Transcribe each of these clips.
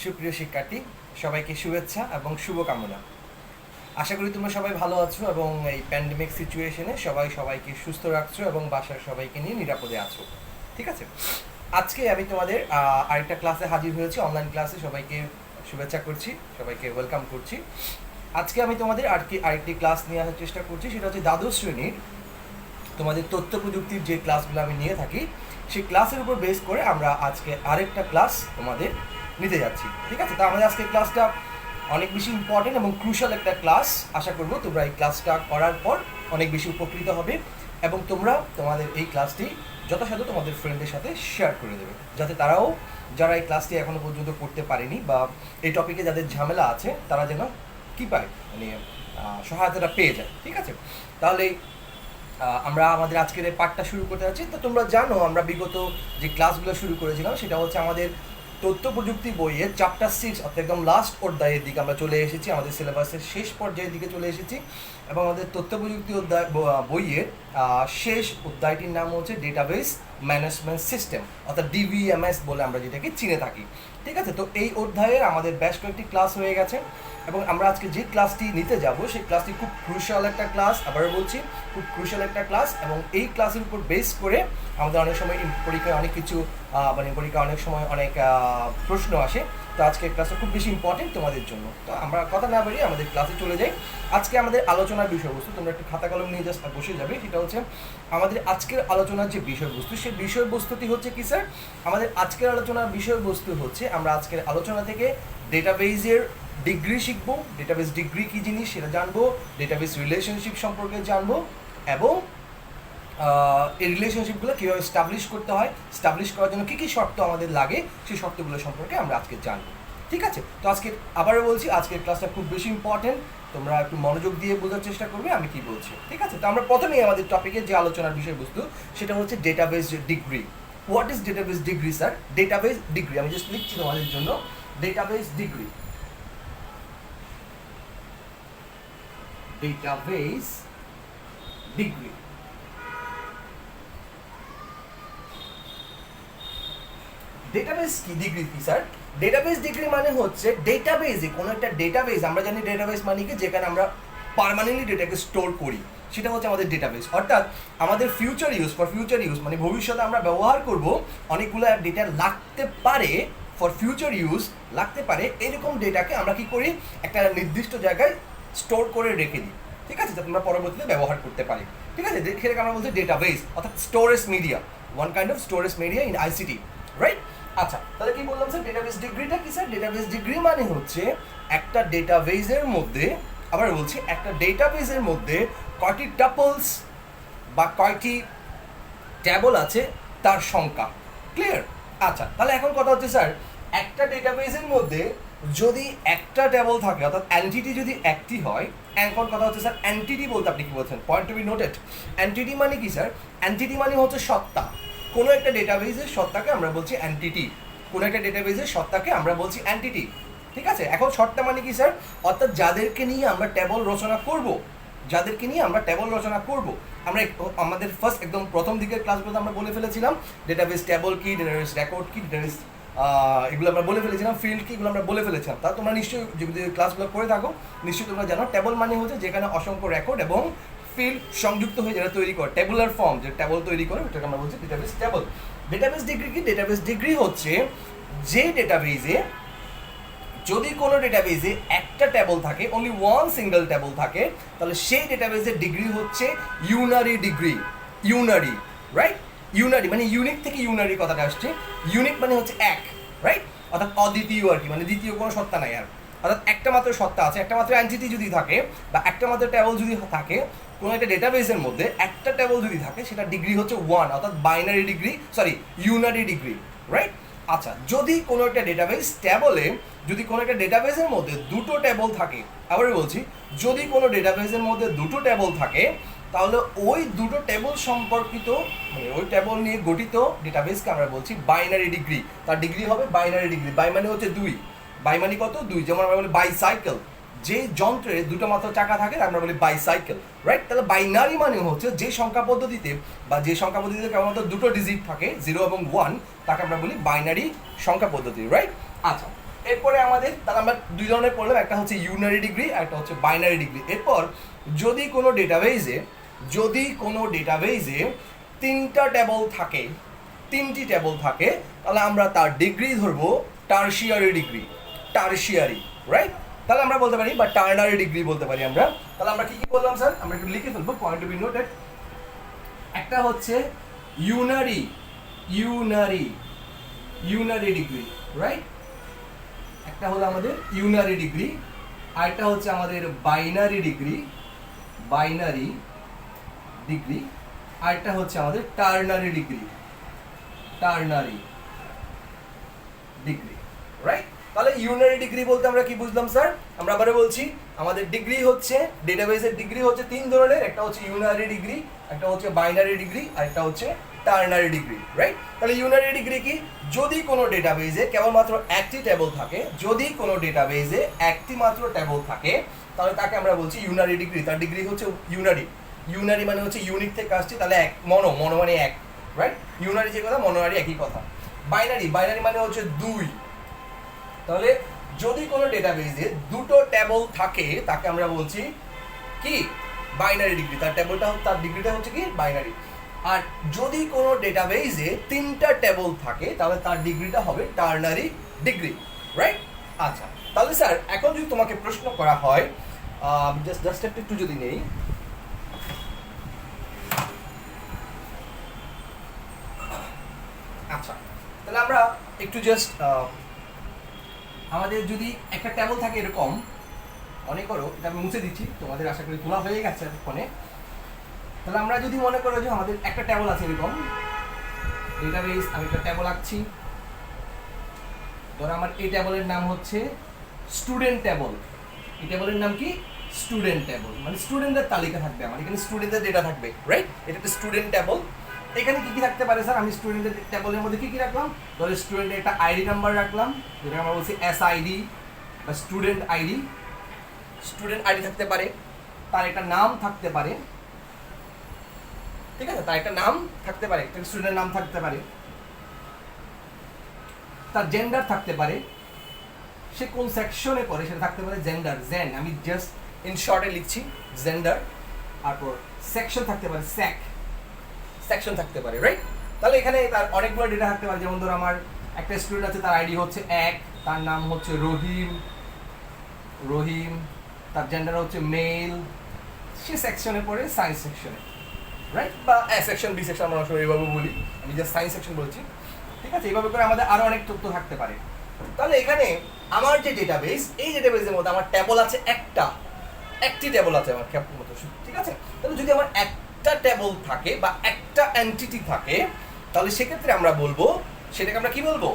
সুপ্রিয় শিক্ষার্থী, সবাইকে শুভেচ্ছা এবং শুভকামনা। আশা করি তোমরা সবাই ভালো আছো এবং এই প্যান্ডেমিক সিচুয়েশনে সবাইকে সুস্থ রাখছো এবং বাসার সবাইকে নিয়ে নিরাপদে আছো। ঠিক আছে, আজকে আমি তোমাদের আরেকটা ক্লাসে হাজির হয়েছি, অনলাইন ক্লাসে। সবাইকে শুভেচ্ছা করছি, সবাইকে ওয়েলকাম করছি। আজকে আমি তোমাদের আরেকটি ক্লাস নিয়ে আসার চেষ্টা করছি, সেটা হচ্ছে দ্বাদশ শ্রেণীর তোমাদের তথ্য প্রযুক্তির যে ক্লাসগুলো আমি নিয়ে থাকি সেই ক্লাসের উপর বেস করে আমরা আজকে আরেকটা ক্লাস তোমাদের নিতে যাচ্ছি। ঠিক আছে, তো আমাদের আজকে ক্লাসটা অনেক বেশি ইম্পর্টেন্ট এবং ক্রুশাল একটা ক্লাস। আশা করবো তোমরা এই ক্লাসটা করার পর অনেক বেশি উপকৃত হবে এবং তোমরা তোমাদের এই ক্লাসটি যথাসাধ্য তোমাদের ফ্রেন্ডের সাথে শেয়ার করে দেবে, যাতে তারাও, যারা এই ক্লাসটি এখনো পর্যন্ত করতে পারেনি বা এই টপিকে যাদের ঝামেলা আছে, তারা যেন কী পায়, মানে সহায়তাটা পেয়ে যায়। ঠিক আছে, তাহলে আমরা আমাদের আজকের এই পাঠটা শুরু করতে যাচ্ছি। তো তোমরা জানো আমরা বিগত যে ক্লাসগুলো শুরু করেছিলাম সেটা হচ্ছে আমাদের তথ্য প্রযুক্তি বইয়ের চ্যাপ্টার 6 অর্থাৎ একদম লাস্ট অধ্যায়ের দিকে আমরা চলে এসেছি, আমাদের সিলেবাসের শেষ পর্যায়ের দিকে চলে এসেছি এবং আমাদের তথ্য প্রযুক্তি বইয়ের শেষ অধ্যায়টির নাম হচ্ছে ডেটাবেস ম্যানেজমেন্ট সিস্টেম অর্থাৎ ডিভিএমএস বলে আমরা যেটাকে চিনে থাকি। ঠিক আছে, তো এই অধ্যায়ের আমাদের বেশ কয়েকটি ক্লাস হয়ে গেছে এবং আমরা আজকে যে ক্লাসটি নিতে যাব সেই ক্লাসটি খুব ক্রুশাল একটা ক্লাস। আবারও বলছি, খুব ক্রুশাল একটা ক্লাস এবং এই ক্লাসের উপর বেস করে আমাদের অনেক সময় পরীক্ষায় অনেক কিছু পরীক্ষায় অনেক সময় অনেক প্রশ্ন আসে। তো আজকের ক্লাসটা খুব বেশি ইম্পর্টেন্ট তোমাদের জন্য। তো আমরা কথা না বাড়িয়ে আমাদের ক্লাসে চলে যাই। আজকে আমাদের আলোচনার বিষয়বস্তু, তোমরা একটু খাতা কলম নিয়ে জাস্ট বসে যাবে। সেটা হচ্ছে আমাদের আজকের আলোচনার যে বিষয়বস্তু, সেই বিষয়বস্তুটি হচ্ছে কি স্যার? আমাদের আজকের আলোচনার বিষয়বস্তু হচ্ছে আমরা আজকের আলোচনা থেকে ডেটাবেজের ডিগ্রি শিখবো, ডেটাবেস ডিগ্রি কী জিনিস সেটা জানবো, ডেটাবেস রিলেশনশিপ সম্পর্কে জানবো এবং এই রিলেশনশিপগুলো কীভাবে স্টাবলিশ করতে হয়, স্টাবলিশ করার জন্য কী কী শর্ত আমাদের লাগে, সেই শর্তগুলো সম্পর্কে আমরা আজকে জানবো। ঠিক আছে, তো আজকে আবারও বলছি, আজকের ক্লাসটা খুব বেশি ইম্পর্টেন্ট, তোমরা একটু মনোযোগ দিয়ে বোঝার চেষ্টা করবে আমি কি বলছি। ঠিক আছে, তো আমরা প্রথমেই আমাদের টপিকের যে আলোচনার বিষয়বস্তু সেটা হচ্ছে database degree. What is database degree sir? Database degree আমি জাস্ট লিখছি তোমাদের জন্য, database degree. Database degree database কি ডিগ্রি কি স্যার? ডেটাবেস ডিগ্রি মানে হচ্ছে ডেটাবেসে কোনো একটা ডেটাবেস, আমরা জানি ডেটাবেস মানে কি, যেখানে আমরা পার্মানেন্টলি ডেটাকে স্টোর করি, সেটা হচ্ছে আমাদের ডেটাবেস। অর্থাৎ আমাদের ফিউচার ইউজ মানে ভবিষ্যতে আমরা ব্যবহার করব, অনেকগুলো ডেটা লাগতে পারে, ফর ফিউচার ইউজ লাগতে পারে, এরকম ডেটাকে আমরা কি করি, একটা নির্দিষ্ট জায়গায় স্টোর করে রেখে দিই। ঠিক আছে, যাতে আমরা পরবর্তীতে ব্যবহার করতে পারি। ঠিক আছে, সেটাকে আমরা বলছি ডেটাবেস অর্থাৎ storage media, one kind of storage media in ICT, right? আচ্ছা, তাহলে কি বললাম স্যার? ডেটাবেস ডিগ্রিটা কি স্যার? ডেটাবেস ডিগ্রি মানে হচ্ছে একটা ডেটাবেসের মধ্যে, আবার বলছি, একটা ডেটাবেসের মধ্যে কয়টি টাপলস বা কয়টি ট্যাবল আছে তার সংখ্যা। ক্লিয়ার? আচ্ছা, তাহলে এখন কথা হচ্ছে স্যার, একটা ডেটাবেসের মধ্যে যদি একটা ট্যাবল থাকে অর্থাৎ এন্টিটি যদি একটি হয়, এখন কথা হচ্ছে স্যার এন্টিটি বলতে আপনি কি বলছেন? Point to be noted. Entity মানে কি স্যার? এন্টিটি মানে হচ্ছে সত্তা। কোনো একটা ডেটাবেসের সত্তাকে আমরা বলছি এন্টিটি, কোনো একটা ডেটাবেসের সত্তাকে আমরা বলছি এন্টিটি। ঠিক আছে, এখন সত্তা মানে কি স্যার? অর্থাৎ যাদেরকে নিয়ে আমরা ট্যাবল রচনা করব, যাদেরকে নিয়ে আমরা ট্যাবল রচনা করব। আমরা আমাদের ফার্স্ট একদম প্রথম দিকের ক্লাসগুলোতে আমরা বলে ফেলেছিলাম ডেটাবেস ট্যাবল কি, ডেটাবেস রেকর্ড কি, ডেটাবেস এগুলো আমরা বলে ফেলেছিলাম, ফিল্ড কি, এগুলো আমরা বলে ফেলেছিলাম। তা তোমরা নিশ্চয়ই যদি ক্লাসগুলো করে থাকো নিশ্চয়ই তোমরা জানো ট্যাবল মানে হচ্ছে যেখানে অসংখ্য রেকর্ড এবং ফিল্ড সংযুক্ত হয়ে যেটা তৈরি করে, ট্যাবুলার ফর্ম যে ট্যাবল তৈরি করে, ওটাকে আমরা বলছি ডেটাবেস ট্যাবল। ডেটাবেস ডিগ্রি কি? ডেটাবেস ডিগ্রি হচ্ছে যে ডেটাবেসে, যদি কোনো ডেটাবেসে একটা ট্যাবল থাকে, অনলি ওয়ান সিঙ্গেল ট্যাবল থাকে, তাহলে সেই ডেটাবেসের ডিগ্রি হচ্ছে unary degree. Unary, right? Unary মানে ইউনিক থেকে ইউনারি কথাটা আসছে। ইউনিক মানে হচ্ছে এক, রাইট? অর্থাৎ অদ্বিতীয় আর কি, মানে দ্বিতীয় কোনো সত্তা নাই আর, অর্থাৎ একটা মাত্র সত্তা আছে, একটা মাত্র এন্টিটি যদি থাকে বা একটা মাত্র ট্যাবল যদি থাকে কোনো একটা ডেটাবেসের মধ্যে, একটা ট্যাবল যদি থাকে, সেটা ডিগ্রি হচ্ছে ওয়ান, অর্থাৎ binary degree, sorry unary degree, right? আচ্ছা, যদি কোনো একটা ডেটাবেস ট্যাবলে, যদি কোনো একটা ডেটাবেসের মধ্যে দুটো ট্যাবল থাকে, আবার বলছি, যদি কোনো ডেটাবেসের মধ্যে দুটো ট্যাবল থাকে, তাহলে ওই দুটো টেবল সম্পর্কিত, মানে ওই টেবল নিয়ে গঠিত ডেটাবেসকে আমরা বলছি বাইনারি ডিগ্রি। তার ডিগ্রি হবে বাইনারি ডিগ্রি। বাই মানে হচ্ছে দুই, বাই মানে কত? দুই। যেমন আমরা বলি বাইসাইকেল, যে যন্ত্রে দুটো মাত্র চাকা থাকে আমরা বলি বাইসাইকেল, রাইট? তাহলে বাইনারি মানে হচ্ছে যে সংখ্যা পদ্ধতিতে বা যে সংখ্যা পদ্ধতিতে কেবলমাত্র দুটো ডিজিট থাকে, 0 এবং 1, তাকে আমরা বলি বাইনারি সংখ্যা পদ্ধতি, রাইট? আচ্ছা, এরপরে আমাদের তাহলে আমরা দুই ধরনের পড়লাম, একটা হচ্ছে ইউনারি ডিগ্রি আর একটা হচ্ছে বাইনারি ডিগ্রি। এরপর যদি কোনো ডেটাবেজে তিনটা টেবল থাকে, তিনটি টেবল থাকে, তাহলে আমরা তার ডিগ্রি ধরবো টারশিয়ারি ডিগ্রি, টারশিয়ারি, রাইট? তাহলে আমরা বলতে পারি বা টার্নারি ডিগ্রি বলতে পারি আমরা। তাহলে আমরা কি কি বললাম স্যার? আমরা একটু লিখে ফেলবো, পয়েন্ট টু বি নোটেড। একটা হচ্ছে ইউনারি ডিগ্রি, রাইট? একটা হলো আমাদের ইউনারি ডিগ্রি, আর একটা হচ্ছে আমাদের বাইনারি ডিগ্রি, আর একটা হচ্ছে আমাদের টার্নারি ডিগ্রি, রাইট? তাহলে ইউনারি ডিগ্রি বলতে আমরা কি বুঝলাম স্যার? আমরা আবারও বলছি, আমাদের ডিগ্রি হচ্ছে, ডেটাবেসের ডিগ্রি হচ্ছে তিন ধরনের, একটা হচ্ছে ইউনারি ডিগ্রি, একটা হচ্ছে বাইনারি ডিগ্রি, আর একটা হচ্ছে টার্নারি ডিগ্রি, রাইট? তাহলে ইউনারি ডিগ্রি কি? যদি কোনো ডেটাবেসে কেবলমাত্র একটি টেবল থাকে, তাহলে তাকে আমরা বলছি ইউনারি ডিগ্রি। তার ডিগ্রি হচ্ছে ইউনারি মানে হচ্ছে ইউনিট থেকে আসছে, তাহলে এক, মনো মানে এক, রাইট? ইউনারি যে কথা, মনোনারি একই কথা। বাইনারি মানে হচ্ছে দুই। তাহলে যদি কোনো ডেটাবেসে দুটো টেবল থাকে, তাকে আমরা বলছি কি? Binary degree. তার ডিগ্রিটা হচ্ছে কি? বাইনারি। আর যদি কোনো ডেটাবেসে তিনটা টেবল থাকে, তাহলে তার ডিগ্রিটা হবে টার্নারি ডিগ্রি, রাইট? আচ্ছা, তাহলে স্যার এখন যদি তোমাকে প্রশ্ন করা হয়, জাস্ট একটু যদি নেই, আচ্ছা, তাহলে আমরা একটু জাস্ট আমাদের যদি একটা টেবল থাকে এরকম, মনে করো, এটা আমি মুছে দিচ্ছি, তোমাদের আশা করি তোলা হয়ে গেছে ফোনে। তাহলে আমরা যদি মনে করো যে আমাদের একটা টেবল আছে এরকম ডেটাবেস, আমি একটা টেবল আঁকছি, ধরো আমার এই টেবলের নাম হচ্ছে স্টুডেন্ট টেবল। এই টেবলের নাম কি? স্টুডেন্ট টেবল, মানে স্টুডেন্টদের তালিকা থাকবে আমার এখানে, স্টুডেন্টদের ডেটা থাকবে, রাইট? এটা একটা স্টুডেন্ট টেবল। এখানে কি কি থাকতে পারে স্যার? আমি স্টুডেন্টের টেবলের মধ্যে কি কি রাখলাম? ধরো স্টুডেন্টের একটা আইডি নাম্বার রাখলাম, যেটা আমরা বলছি এসআইডি বা স্টুডেন্ট আইডি থাকতে পারে, তার একটা নাম থাকতে পারে, ঠিক আছে? তার একটা নাম থাকতে পারে, একটা স্টুডেন্টের নাম থাকতে পারে, তার জেন্ডার থাকতে পারে, সে কোন সেকশনে পড়ে সেটা থাকতে পারে, জেন, আমি জাস্ট ইন শর্টে লিখছি জেন্ডার। তারপর সেকশন থাকতে পারে, সেকশন থাকতে পারে, রাইট? তাহলে এখানে তার অনেকগুলো ডেটা থাকতে পারে। যেমন ধরো আমার একটা স্টুডেন্ট আছে, তার আইডি হচ্ছে 1, তার নাম হচ্ছে রহিম, তার জেন্ডার হচ্ছে মেল, সে সেকশনে পড়ে সায়েন্স সেকশনে, রাইট? বা এ সেকশন, বি সেকশন, আমরা আসলে এইভাবে বলি, আমি জাস্ট সায়েন্স সেকশন বলছি, ঠিক আছে? এইভাবে করে আমাদের আরো অনেক তথ্য থাকতে পারে। তাহলে এখানে আমার যে ডেটাবেস, এই ডেটাবেসের মধ্যে আমার টেবল আছে একটি টেবল আছে আমার খেয়াল মতো, ঠিক আছে? তাহলে যদি আমার একটা টেবল থাকে বা একটা এন্টিটি থাকে, তাহলে সেক্ষেত্রে আমরা বলবো, সেটাকে আমরা কি বলবো?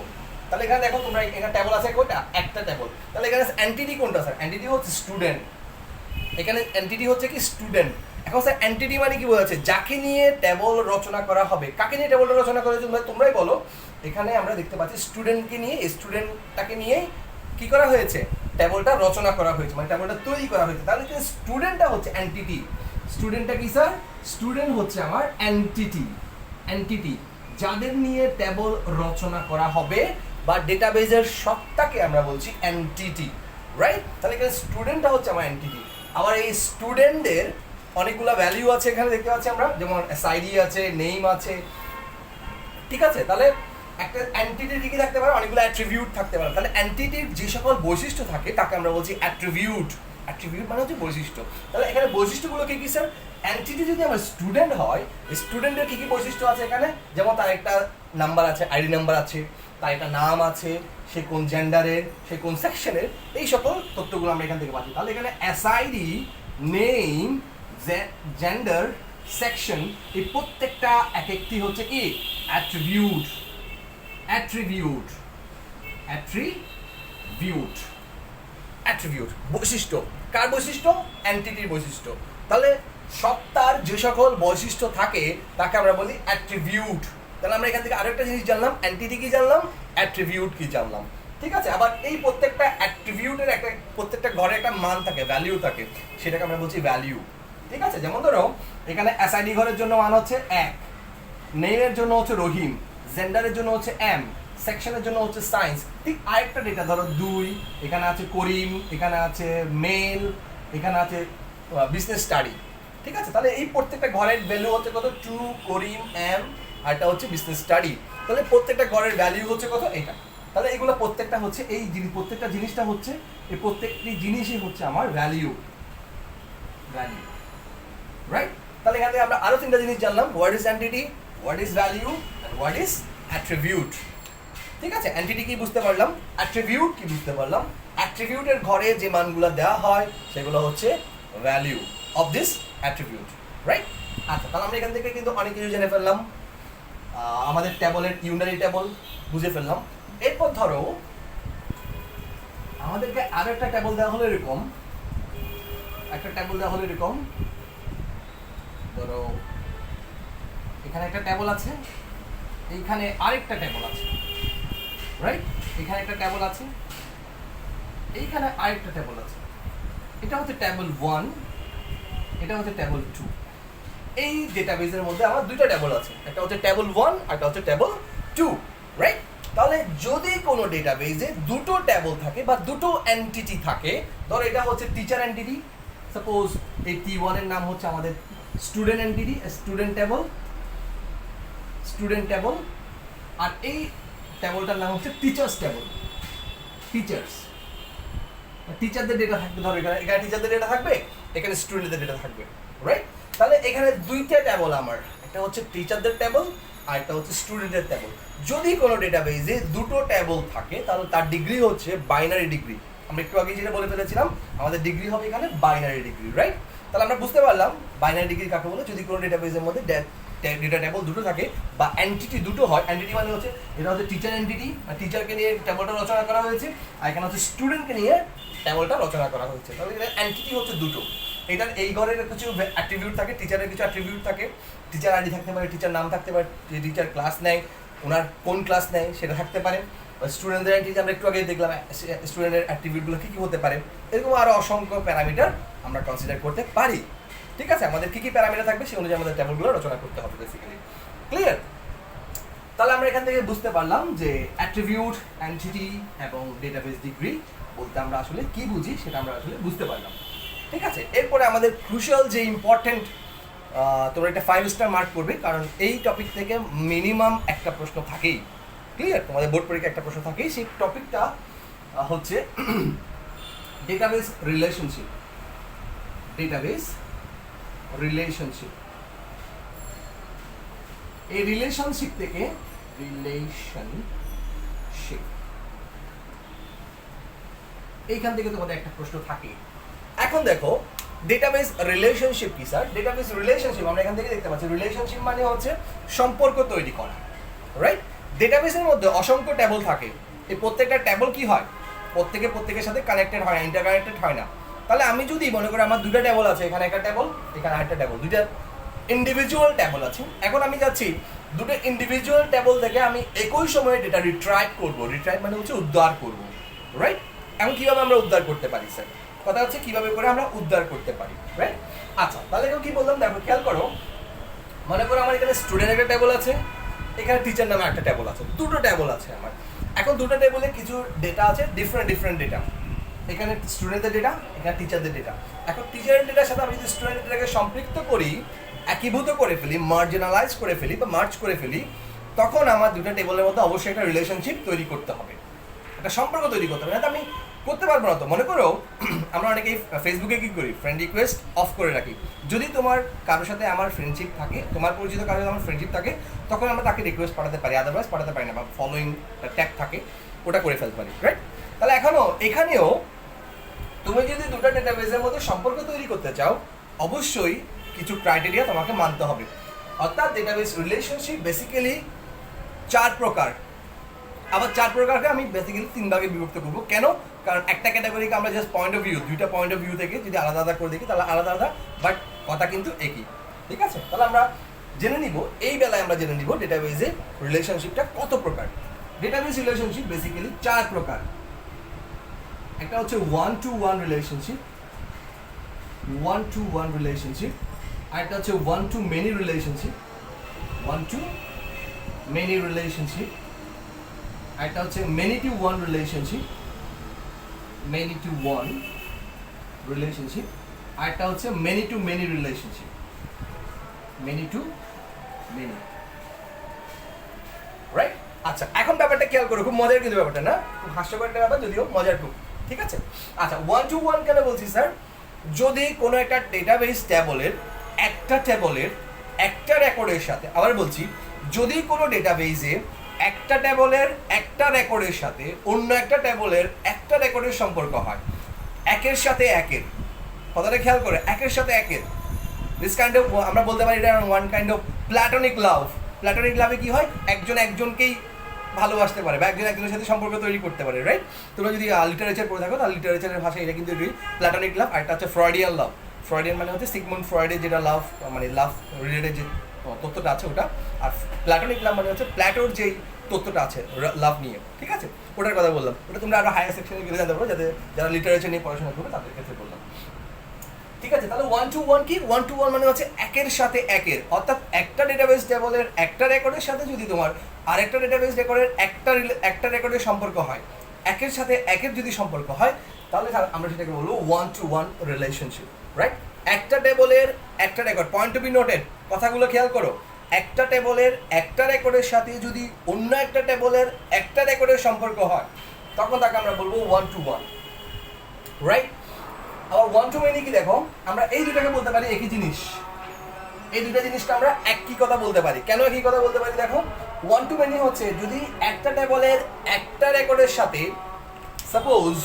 তাহলে এখানে দেখো তোমরা, এখানে টেবল আছে কোনটা? একটা টেবল। তাহলে এখানে এন্টিটি কোনটা স্যার? এন্টিটি হচ্ছে স্টুডেন্ট। এখানে এন্টিটি হচ্ছে কি? স্টুডেন্ট। এখন স্যার এন্টিটি মানে কি বোঝাচ্ছে? যাকে নিয়ে টেবল রচনা করা হবে। কাকে নিয়ে টেবলটা রচনা করা হয়েছে তোমরাই বলো। এখানে আমরা দেখতে পাচ্ছি স্টুডেন্টকে নিয়ে, স্টুডেন্টটাকে নিয়ে কি করা হয়েছে? টেবলটা রচনা করা হয়েছে, মানে টেবলটা তৈরি করা হয়েছে। তাহলে স্টুডেন্টটা হচ্ছে এন্টিটি। স্টুডেন্টটা কি স্যার? স্টুডেন্ট হচ্ছে আমার এন্টিটি যাদের নিয়ে টেবল রচনা করা হবে, বা ডেটাবেজের সত্তাকে আমরা বলছি এন্টিটি, রাইট? তাহলে এখানে স্টুডেন্টটা হচ্ছে আমার এন্টিটি। আবার এই স্টুডেন্টদের অনেকগুলো ভ্যালু আছে এখানে দেখতে পাচ্ছি আমরা, যেমন এসআইডি আছে, নেম আছে, ঠিক আছে? তাহলে একটা এন্টিটির কি থাকতে পারে? অনেকগুলো অ্যাট্রিবিউট থাকতে পারে। তাহলে এন্টিটির যে সকল বৈশিষ্ট্য থাকে তাকে আমরা বলছি অ্যাট্রিবিউট মানে হচ্ছে বৈশিষ্ট্য। তাহলে এখানে বৈশিষ্ট্যগুলো কি কি স্যার? এন্টিটি যদি আমার স্টুডেন্ট হয়, স্টুডেন্টের কি কি বৈশিষ্ট্য আছে এখানে? যেমন তার একটা নাম্বার আছে, আইডি নাম্বার আছে, তার একটা নাম আছে, সে কোন জেন্ডারের, সে কোন সেকশনের, এই সকল তথ্যগুলো আমরা এখান থেকে পাচ্ছি। তাহলে এখানে এসআইডি, নেম, জেন্ডার, সেকশন, এই প্রত্যেকটা এক একটি হচ্ছে কি? অ্যাট্রিবিউট বৈশিষ্ট্য। কার বৈশিষ্ট্য? এন্টিটির বৈশিষ্ট্য। তাহলে সত্তার যে সকল বৈশিষ্ট্য থাকে তাকে আমরা বলি অ্যাট্রিবিউট। তাহলে আমরা এখান থেকে আরেকটা জিনিস জানলাম, এন্টিটি কি জানলাম, অ্যাট্রিবিউট কি জানলাম, ঠিক আছে? আবার এই প্রত্যেকটা অ্যাট্রিবিউটের একটা, প্রত্যেকটা ঘরে একটা মান থাকে, ভ্যালু থাকে, সেটাকে আমরা বলছি ভ্যালু, ঠিক আছে? যেমন ধরো এখানে এসআইডি ঘরের জন্য মান হচ্ছে 1, নেমের জন্য হচ্ছে রহিম, জেন্ডারের জন্য হচ্ছে এম, সেকশনের জন্য হচ্ছে সায়েন্স। ঠিক আরেকটা ডেটা ধরো 2, এখানে আছে করিম, এখানে আছে মেল, এখানে আছে বিজনেস স্টাডি। ঠিক আছে, তাহলে এই প্রত্যেকটা ঘরের ভ্যালু হচ্ছে কত? 2, করিম, এম, আর এটা হচ্ছে বিজনেস স্টাডি। তাহলে প্রত্যেকটা ঘরের ভ্যালু হচ্ছে কত? এটা। তাহলে এগুলো প্রত্যেকটা হচ্ছে এই জিনিস, প্রত্যেকটা জিনিসটা হচ্ছে এই প্রত্যেকটি জিনিসই হচ্ছে আমার ভ্যালু, রাইট? তাহলে এখান থেকে আমরা আরো তিনটা জিনিস জানলাম, what is entity, what is value, and what is attribute. ঠিক আছে, এন্টিটি কি বুঝতে পারলাম, অ্যাট্রিবিউট কি বুঝতে পারলাম। অ্যাট্রিবিউটের ঘরে যে মানগুলো দেওয়া হয় সেগুলো হচ্ছে value of this attribute, right? আচ্ছা, তাহলে আমরা এখান থেকে কিন্তু অনেক কিছু জেনে ফেললাম, আমাদের ট্যাবলের ইউনারি ট্যাবল বুঝে ফেললাম। এরপর ধরো আমাদেরকে আরো একটা ট্যাবল দেওয়া হলো এরকম, ধরো এখানে একটা ট্যাবল আছে, এইখানে আরেকটা ট্যাবল আছে, রাইট? এখানে একটা ট্যাবল আছে, এইখানে আরেকটা ট্যাবল আছে। এটা হচ্ছে ট্যাবল 1, এটা হচ্ছে ট্যাবল 2। এই ডেটাবেজের মধ্যে আমার দুইটা ট্যাবল আছে, একটা হচ্ছে ট্যাবল 1 আর একটা হচ্ছে ট্যাবল 2, রাইট? তাহলে যদি কোনো ডেটাবেজে দুটো ট্যাবল থাকে বা দুটো এন্টিটি থাকে, ধরো এটা হচ্ছে টিচার এন্টিটি, সাপোজ এই T1 এর নাম হচ্ছে আমাদের স্টুডেন্ট এন্টিটি, স্টুডেন্ট ট্যাবল, আর এই ট্যাবলটার নাম হচ্ছে টিচার্স ট্যাবল, টিচারদের ডেটা থাকবে। ধরো এখানে টিচারদের ডেটা থাকবে, এখানে স্টুডেন্টদের ডেটা থাকবে, রাইট? তাহলে এখানে দুইটা ট্যাবল আমার, একটা হচ্ছে টিচারদের ট্যাবল আর একটা হচ্ছে স্টুডেন্টের ট্যাবল। যদি কোনো ডেটাবেজে দুটো ট্যাবল থাকে তাহলে তার ডিগ্রি হচ্ছে বাইনারি ডিগ্রি। আমরা একটু আগে যেটা বলে ফেলেছিলাম, আমাদের ডিগ্রি হবে এখানে বাইনারি ডিগ্রি, রাইট? তাহলে আমরা বুঝতে পারলাম বাইনারি ডিগ্রি কাকে বলে। যদি কোনো ডেটাবেজের মধ্যে ডেটা ট্যাবল দুটো থাকে বা এন্টিটি দুটো হয়, এন্টিটি মানে হচ্ছে এটা হচ্ছে টিচার এন্টিটি, টিচারকে নিয়ে ট্যাবলটা রচনা করা হয়েছে, আর এখানে হচ্ছে স্টুডেন্টকে নিয়ে ট্যাবলটা রচনা করা হয়েছে। তাহলে এন্টিটি হচ্ছে দুটো। এটার এই ঘরের কিছু অ্যাট্রিবিউট থাকে, টিচারের কিছু অ্যাট্রিবিউট থাকে, টিচার আইডি থাকতে পারে, টিচার নাম থাকতে পারে, যে টিচার ক্লাস নেয় ওনার কোন ক্লাস নেয় সেটা থাকতে পারে। স্টুডেন্টদের অ্যান্টিটি আমরা একটু আগে দেখলাম, স্টুডেন্টের অ্যাট্রিবিউটগুলো কী কী হতে পারে। এরকম আরও অসংখ্য প্যারামিটার আমরা কনসিডার করতে পারি। ঠিক আছে, আমাদের কী কী প্যারামিটার থাকবে সেই অনুযায়ী আমাদের ট্যাবলগুলো রচনা করতে হবে বেসিক্যালি। ক্লিয়ার? তাহলে আমরা এখান থেকে বুঝতে পারলাম যে অ্যাট্রিবিউট, এন্টিটি এবং ডেটাবেস ডিগ্রি বলতে আমরা আসলে কি বুঝি সেটা আমরা আসলে বুঝতে পারলাম। ঠিক আছে, এরপরে আমাদের ক্রুশিয়াল যে ইম্পর্টেন্ট, তোমরা একটা 5 স্টার মার্ক করবে, কারণ এই টপিক থেকে মিনিমাম একটা প্রশ্ন থাকেই। ক্লিয়ার? তোমাদের বোর্ড পরীক্ষা একটা প্রশ্ন থাকেই, সেই টপিকটা হচ্ছে ডেটাবেস রিলেশনশিপ। এই রিলেশনশিপ থেকে এইখান থেকে তোমাদের একটা প্রশ্ন থাকে। এখন দেখো ডেটাবেস রিলেশনশিপ কি স্যার? ডেটাবেস রিলেশনশিপ আমরা এখান থেকে দেখতে পাচ্ছি, রিলেশনশিপ মানে হচ্ছে সম্পর্ক তৈরি করা, রাইট? ডেটাবেসের মধ্যে অসংখ্য ট্যাবল থাকে, এই প্রত্যেকটা ট্যাবল কি হয়, প্রত্যেকের সাথে কানেক্টেড হয় না, ইন্টারকানেক্টেড হয় না। তাহলে আমি যদি মনে করি আমার দুটো ট্যাবল আছে, এখানে একটা ট্যাবল, এখানে আরেকটা ট্যাবল, দুইটা ইন্ডিভিজুয়াল ট্যাবল আছে। এখন আমি যাচ্ছি দুটো ইন্ডিভিজুয়াল ট্যাবল থেকে আমি একই সময়ে ডেটা রিট্রাইভ করবো। রিট্রাইভ মানে হচ্ছে উদ্ধার করবো, রাইট? এখন কিভাবে আমরা উদ্ধার করতে পারি স্যার? কথা হচ্ছে কিভাবে করে আমরা উদ্ধার করতে পারি, রাইট? আচ্ছা, তাহলে এখন কি বললাম দেখো, খেয়াল করো। মনে করো আমার এখানে স্টুডেন্ট একটা ট্যাবল আছে, এখানে টিচার নামে একটা ট্যাবল আছে, দুটো ট্যাবল আছে আমার। এখন দুটো ট্যাবলে কিছু ডেটা আছে, ডিফারেন্ট ডেটা। এখানে স্টুডেন্টদের ডেটা, এখানে টিচারদের ডেটা। এখন টিচারের ডেটার সাথে আমি যদি স্টুডেন্টের ডেটাকে সম্পৃক্ত করি, একীভূত করে ফেলি, মার্জিনালাইজ করে ফেলি বা মার্জ করে ফেলি, তখন আমার দুটো টেবলের মধ্যে অবশ্যই একটা রিলেশনশিপ তৈরি করতে হবে, একটা সম্পর্ক তৈরি করতে হবে। না তো আমি করতে পারবো না। তো মনে করো আমরা অনেকেই ফেসবুকে কি করি, ফ্রেন্ড রিকোয়েস্ট অফ করে রাখি। যদি তোমার কারোর সাথে আমার ফ্রেন্ডশিপ থাকে, তোমার পরিচিত কারোর সাথে আমার ফ্রেন্ডশিপ থাকে, তখন আমরা তাকে রিকোয়েস্ট পাঠাতে পারি, আদারওয়াইজ পাঠাতে পারি না, বা ফলোয়িং ট্যাগ থাকে ওটা করে ফেলতে পারি, রাইট? তাহলে এখানেও তুমি যদি দুটো ডেটাবেসের মধ্যে সম্পর্ক তৈরি করতে চাও, অবশ্যই কিছু ক্রাইটেরিয়া তোমাকে মানতে হবে। অর্থাৎ ডেটাবেস রিলেশনশিপ বেসিক্যালি 4 প্রকার। আবার 4 প্রকারকে আমি বেসিক্যালি 3 ভাগে বিভক্ত করবো। কেন? কারণ একটা ক্যাটাগরিকে আমরা জাস্ট পয়েন্ট অফ ভিউ, দুইটা পয়েন্ট অফ ভিউ থেকে যদি আলাদা আলাদা করে দেখি তাহলে আলাদা আলাদা, বাট কথা কিন্তু একই। ঠিক আছে, তাহলে আমরা জেনে নিব, এই বেলায় আমরা জেনে নিব ডেটাবেসের রিলেশনশিপটা কত প্রকার। ডেটাবেস রিলেশনশিপ বেসিক্যালি 4 প্রকার। একটা হচ্ছে 1-to-1 রিলেশনশিপ, আর একটা হচ্ছে 1-to-many রিলেশনশিপ, একটা হচ্ছে many to one relationship, many to one relationship, আরেকটা হচ্ছে many two many relationship, many two many, right? আচ্ছা, এখন ব্যাপারটা খেয়াল করো, খুব মজার কিন্তু ব্যাপারটা না, খুব হাস্যকর একটা ব্যাপার, যদিও মজার খুব, ঠিক আছে? আচ্ছা, ওয়ান টু ওয়ান কেন বলছি স্যার? যদি কোনো একটা ডেটাবেস ট্যাবলের একটা রেকর্ডের সাথে, আবার বলছি, যদি কোনো ডেটাবেসে একটা ট্যাবলের একটা রেকর্ডের সাথে অন্য একটা ট্যাবলের একটা রেকর্ডের সম্পর্ক হয়, একের সাথে একের, কথাটা খেয়াল করে, একের সাথে একের, দিস কাইন্ড অফ, আমরা বলতে পারি এটা one kind of platonic love. Platonic লাভে কি হয়, একজন একজনকেই ভালোবাসতে পারে বা একজন একজনের সাথে সম্পর্ক তৈরি করতে পারে, রাইট? তোমরা যদি লিটারেচার পড়ে থাকো তাহলে লিটারেচারের ভাষায় এটা কিন্তু প্ল্যাটনিক লাভ। আর একটা হচ্ছে ফ্রয়েডিয়ান লাভ। ফ্রয়েডিয়ান মানে হচ্ছে সিগমুন্ড ফ্রয়েডের যেটা লাভ, মানে লাভ রিলেটেড যে তথ্যটা আছে ওটা, আর প্ল্যাটনিক লাভ মানে হচ্ছে প্ল্যাটোর যেই তথ্যটা আছে লাভ নিয়ে, ঠিক আছে? ওটার কথা বললাম, ওটা তোমরা আরো হায়ার সেকশনে গেলে জানতে পারো, যাতে যারা লিটারেচার নিয়ে পড়াশোনা করবে তাদের ক্ষেত্রে বললাম, ঠিক আছে? তাহলে ওয়ান টু ওয়ান কি? ওয়ান টু ওয়ান মানে হচ্ছে একের সাথে একের, অর্থাৎ একটা ডেটাবেস টেবলের একটা রেকর্ডের সাথে যদি তোমার আরেকটা ডেটাবেস রেকর্ডের একটা রেকর্ডের সম্পর্ক হয়, একের সাথে একের যদি সম্পর্ক হয়, তাহলে আমরা সেটাকে বলবো one to one relationship, right? একটা টেবলের একটা record, point to be noted, কথাগুলো খেয়াল করো, একটা টেবলের একটা রেকর্ডের সাথে যদি অন্য একটা টেবলের একটা রেকর্ডের সম্পর্ক হয়, তখন তাকে আমরা বলবো ওয়ান টু ওয়ান, রাইট? আবার ওয়ান টু মেনি কি, দেখো আমরা এই দুটাকে বলতে পারি একই জিনিস, এই দুটা জিনিসটা আমরা একই কথা বলতে পারি। কেন একই কথা বলতে পারি? দেখো, ওয়ান টু মেনি হচ্ছে যদি একটা টেবলের একটা রেকর্ডের সাথে, সাপোজ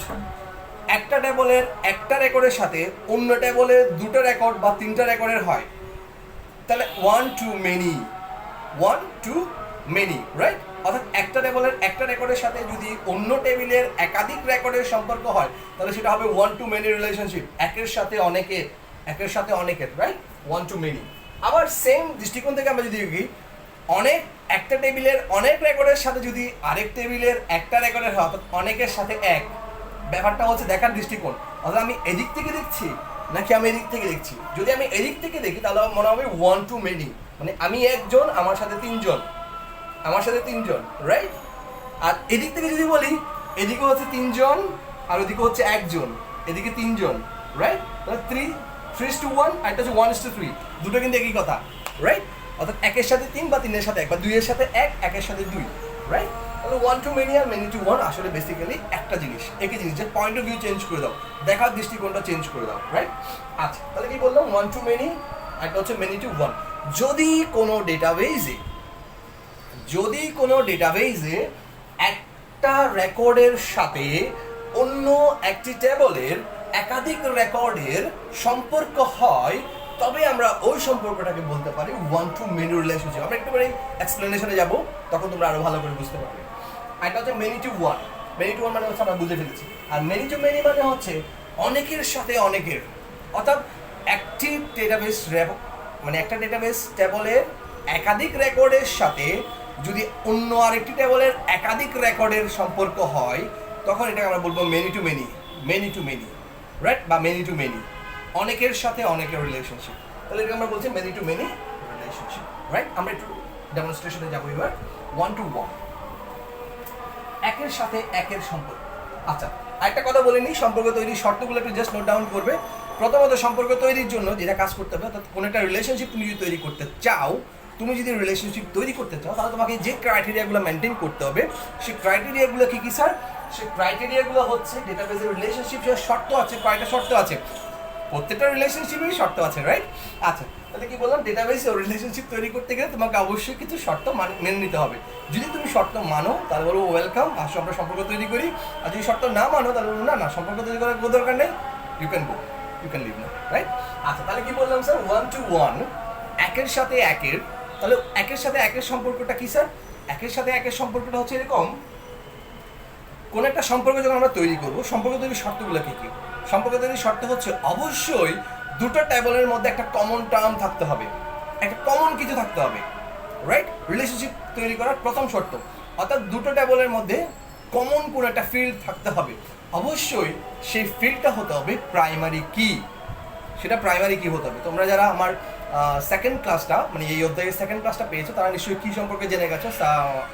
একটা টেবলের একটা রেকর্ডের সাথে অন্য টেবলের দুটো রেকর্ড বা তিনটা রেকর্ডের হয়, তাহলে one to many, one to many, right? অর্থাৎ একটা টেবলের একটা রেকর্ডের সাথে যদি অন্য টেবিলের একাধিক রেকর্ডের সম্পর্ক হয়, তাহলে সেটা হবে ওয়ান টু মেনি রিলেশনশিপ, একের সাথে অনেকের, একের সাথে অনেকের, রাইট? One to many. আবার সেম দৃষ্টিকোণ থেকে আমরা যদি দেখি, অনেক একটা টেবিলের অনেক রেকর্ডের সাথে যদি আরেক টেবিলের একটা রেকর্ডের হয়, অর্থাৎ অনেকের সাথে এক, ব্যাপারটা হচ্ছে দেখার দৃষ্টিকোণ, অর্থাৎ আমি এদিক থেকে দেখছি নাকি আমি এদিক থেকে দেখছি। যদি আমি এদিক থেকে দেখি তাহলে মনে হবে ওয়ান টু মেনি, মানে আমি একজন, আমার সাথে তিনজন, আমার সাথে তিনজন, রাইট? আর এদিক থেকে যদি বলি, এদিকে হচ্ছে তিনজন আর ওদিকে হচ্ছে একজন, এদিকে তিনজন, রাইট? তাহলে 3:1, আর এটা হচ্ছে 1:3, দুটো কিন্তু একই কথা, রাইট? অর্থাৎ একের সাথে তিন বা তিনের সাথে এক বা দুইয়ের সাথে এক, একের সাথে দুই, রাইট? তাহলে ওয়ান টু মেনি আর মেনি টু ওয়ান আসলে বেসিক্যালি একটা জিনিস, একই জিনিস, যে পয়েন্ট অফ ভিউ চেঞ্জ করে দাও, দেখার দৃষ্টিকোণটা চেঞ্জ করে দাও, রাইট? আচ্ছা, তাহলে কি বললাম, ওয়ান টু মেনি, একটা হচ্ছে মেনি টু ওয়ান। যদি কোনো ডেটাবেসে একটা রেকর্ডের সাথে অন্য একটি টেবলের একাধিক রেকর্ডের সম্পর্ক হয়, তবে আমরা ওই সম্পর্কটাকে বলতে পারি ওয়ান টু মেনি রিলেশনশিপ। আমরা একটুখানি এক্সপ্লেনেশনে যাব, তখন তোমরা আরো ভালো করে বুঝতে পারবে। এটা হচ্ছে many to one. Many to one মানে হচ্ছে আমরা বুঝে ফেলেছি। আর মেনি টু মেনি মানে হচ্ছে অনেকের সাথে অনেকের, অর্থাৎ একটি ডেটাবেস, মানে একটা ডেটাবেস টেবলের একাধিক রেকর্ডের সাথে যদি অন্য আরেকটি টেবলের একাধিক রেকর্ডের সম্পর্ক হয়, তখন এটাকে আমরা বলবো many two many, many two many, right? বা মেনি টু মেনি, অনেকের সাথে অনেকের রিলেশনশিপ। তাহলে এটা আমরা বলছি many two many relationship, right? আমরা একটু ডেমনস্ট্রেশনে যাবো এবার। ওয়ান টু ওয়ান, একের সাথে একের সম্পর্ক। আচ্ছা, আরেকটা কথা বলে নিই, সম্পর্ক তৈরির শর্তগুলো একটু জাস্ট নোট ডাউন করবে। প্রথমত, সম্পর্ক তৈরির জন্য যেটা কাজ করতে হবে, অর্থাৎ কোনো একটা রিলেশনশিপ তুমি যদি তৈরি করতে চাও, তাহলে তোমাকে যে ক্রাইটেরিয়াগুলো মেনটেন করতে হবে, সেই ক্রাইটেরিয়াগুলো কি কি স্যার? সেই ক্রাইটেরিয়াগুলো হচ্ছে ডেটাবেসের রিলেশনশিপ, যে শর্ত আছে, কয়টা শর্ত আছে, প্রত্যেকটা রিলেশনশিপেরই শর্ত আছে, রাইট? আচ্ছা, তাহলে কি বললাম, ডেটাবেসে রিলেশনশিপ তৈরি করতে গেলে তোমাকে অবশ্যই কিছু শর্ত মেনে নিতে হবে। যদি তুমি শর্ত মানো তাহলে বলবো ওয়েলকাম, আসো আমরা সম্পর্ক তৈরি করি। আর যদি শর্ত না মানো তাহলে বলবো না, সম্পর্ক তৈরি করার কোনো দরকার নেই, you can go, you can leave না, রাইট? আচ্ছা, তাহলে কি বললাম স্যার, ওয়ান টু ওয়ান, একের সাথে একের। তাহলে একের সাথে একের সম্পর্কটা কি স্যার? একের সাথে একের সম্পর্কটা হচ্ছে এরকম, কোন একটা সম্পর্ক যখন আমরা তৈরি করবো, সম্পর্ক তৈরির শর্তগুলো কি কি? সম্পর্ক তৈরির শর্ত হচ্ছে অবশ্যই দুটো টেবলের মধ্যে একটা কমন টার্ম থাকতে হবে, একটা কমন কিছু থাকতে হবে, রাইট? রিলেশনশিপ তৈরি করার প্রথম শর্ত, অর্থাৎ দুটো টেবলের মধ্যে কমন কোনো একটা ফিল্ড থাকতে হবে। অবশ্যই সেই ফিল্ডটা হতে হবে প্রাইমারি কি, সেটা প্রাইমারি কি হতে হবে। তোমরা যারা আমার সেকেন্ড ক্লাসটা মানে এই অধ্যায়ের সেকেন্ড ক্লাসটা পেয়েছো তারা নিশ্চয়ই কী সম্পর্কে জেনে গেছো।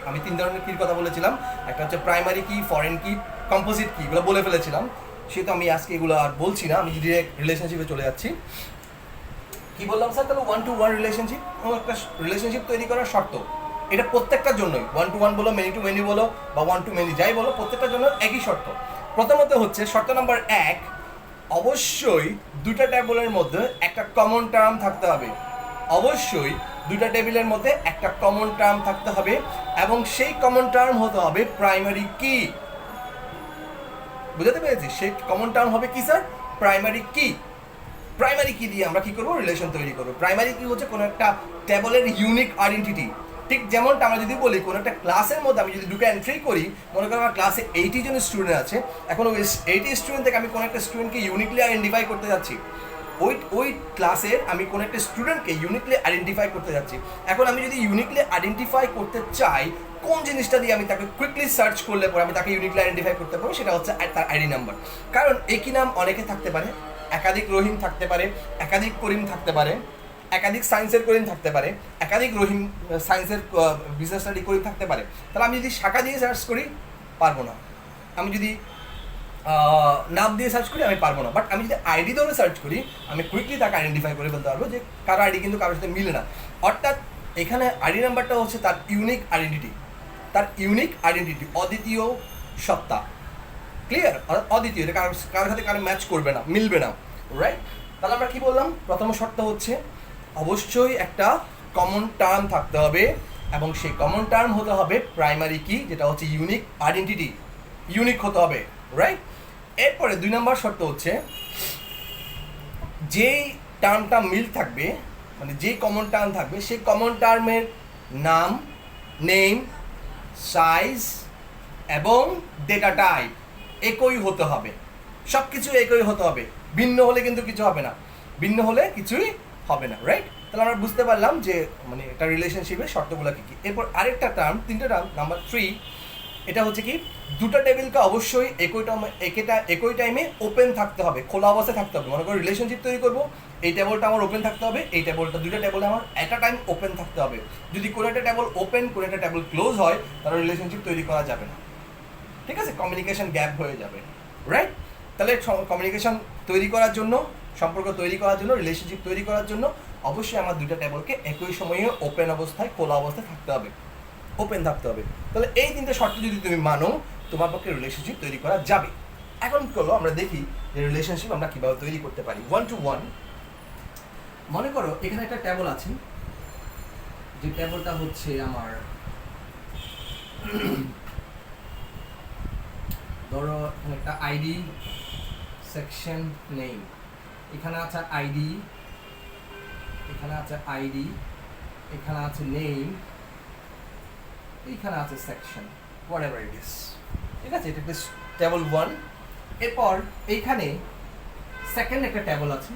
আমি 3 ধরনের কীর কথা বলেছিলাম, একটা হচ্ছে প্রাইমারি কি, ফরেন কি, কম্পোজিট কি, এগুলো বলে ফেলেছিলাম। সেহেতু আমি আজকে এগুলো আর বলছি না, আমি ডিরেক্ট রিলেশনশিপে চলে যাচ্ছি। কি বললাম স্যার? তাহলে 1 to 1 রিলেশনশিপ, একটা রিলেশনশিপ তৈরি করার শর্ত এটা প্রত্যেকটার জন্যই, 1 to 1 বলো, মেনি টু মেনি বলো বা 1 to many যাই বলো, প্রত্যেকটার জন্য একই শর্ত। প্রথমত হচ্ছে শর্ত নাম্বার 1, অবশ্যই দুটা টেবিলের মধ্যে একটা কমন টার্ম থাকতে হবে। অবশ্যই দুটা টেবিলের মধ্যে একটা কমন টার্ম থাকতে হবে এবং সেই কমন টার্ম হতে হবে প্রাইমারি কি। বুঝতে পেরেছি? সেই কমন টার্ম হবে কি স্যার? প্রাইমারি কি। প্রাইমারি কি দিয়ে আমরা কি করবো? রিলেশন তৈরি করবো। প্রাইমারি কি হচ্ছে কোনো একটা টেবলের ইউনিক আইডেন্টিটি। ঠিক যেমনটা আমরা যদি বলি কোনো একটা ক্লাসের মধ্যে আমি যদি দুটো এন্ট্রি করি, মনে করি আমার ক্লাসে 80 জন স্টুডেন্ট আছে, এখন ওই 80 স্টুডেন্ট থেকে আমি কোনো একটা স্টুডেন্টকে ইউনিকলি আইডেন্টিফাই করতে যাচ্ছি। ওই ক্লাসের আমি কোনো একটা স্টুডেন্টকে ইউনিকলি আইডেন্টিফাই করতে যাচ্ছি। এখন আমি যদি ইউনিকলি আইডেন্টিফাই করতে চাই, কোন জিনিসটা দিয়ে আমি তাকে কুইকলি সার্চ করলে পরে আমি তাকে ইউনিকলি আইডেন্টিফাই করতে পারবো, সেটা হচ্ছে তার আইডি নাম্বার। কারণ একই নাম অনেকে থাকতে পারে, একাধিক রহিম থাকতে পারে, একাধিক করিম থাকতে পারে, একাধিক সায়েন্সের করিম থাকতে পারে, একাধিক রহিম সায়েন্সের বিজনেস স্টাডি করিম থাকতে পারে। তাহলে আমি যদি শাখা দিয়ে সার্চ করি পারবো না, আমি যদি নাম দিয়ে সার্চ করি আমি পারবো না। বাট আমি যদি আইডি ধরে সার্চ করি আমি কুইকলি তাকে আইডেন্টিফাই করে ফেলতে পারবো যে কারো আইডি কিন্তু কারোর সাথে মিলে না। অর্থাৎ এখানে আইডি নাম্বারটা হচ্ছে তার ইউনিক আইডেন্টিটি, তার ইউনিক আইডেন্টিটি, অদ্বিতীয় সত্তা। ক্লিয়ার? অদ্বিতীয়, এটা কারোর সাথে কারো ম্যাচ করবে না, মিলবে না। রাইট? তাহলে আমরা কি বললাম? প্রথম শর্ত হচ্ছে অবশ্যই একটা কমন টার্ম থাকতে হবে এবং সেই কমন টার্ম হতে হবে প্রাইমারি কি, যেটা হচ্ছে ইউনিক আইডেন্টিটি, ইউনিক হতে হবে। রাইট? এরপরে 2 নম্বর শর্ত হচ্ছে যেই টার্মটা মিল থাকবে, মানে যেই কমন টার্ম থাকবে সেই কমন টার্মের নাম, নেম, সাইজ এবং ডেটা টাইপ একই হতে হবে। সব কিছু একই হতে হবে, ভিন্ন হলে কিন্তু কিছু হবে না, ভিন্ন হলে কিছুই হবে না। রাইট? তাহলে আমরা বুঝতে পারলাম যে মানে একটা রিলেশনশিপের শর্তগুলো কী কী। এরপর আরেকটা টার্ম, 3টে টার্ম। নাম্বার 3, এটা হচ্ছে কি দুটো টেবিলকে অবশ্যই একই টাইমে ওপেন থাকতে হবে, খোলা অবস্থায় থাকতে হবে। মনে করো রিলেশনশিপ তৈরি করবো, এই টেবলটা আমার ওপেন থাকতে হবে, এই টেবলটা, দুটো টেবল আমার এট আ টাইম ওপেন থাকতে হবে। যদি কোনো একটা টেবল ওপেন, কোনো একটা টেবল ক্লোজ হয়, তাহলে রিলেশনশিপ তৈরি করা যাবে না। ঠিক আছে? কমিউনিকেশন গ্যাপ হয়ে যাবে। রাইট? তাহলে কমিউনিকেশন তৈরি করার জন্য, সম্পর্ক তৈরি করার জন্য, রিলেশনশিপ তৈরি করার জন্য অবশ্যই আমার দুটো টেবলকে একই সময়ে ওপেন অবস্থায়, খোলা অবস্থায় থাকতে হবে, ওপেন থাকতে হবে। তাহলে এই 3টে শর্ত যদি তুমি মানো, তোমার পক্ষে রিলেশনশিপ তৈরি করা যাবে। এখন চলো আমরা দেখি যে রিলেশনশিপ আমরা কীভাবে তৈরি করতে পারি 1 to 1। মনে করো এখানে একটা টেবল আছে, যে টেবলটা হচ্ছে আমার ধরো এখানে একটা আইডি, সেকশন, নেম, এখানে আছে আইডি, এখানে আছে আইডি, এখানে আছে নেম, এইখানে আছে সেকশন, হোয়াটএভার ইট ইজ। ঠিক আছে? এটা একটা টেবল 1। এরপর এইখানে সেকেন্ড একটা টেবল আছে,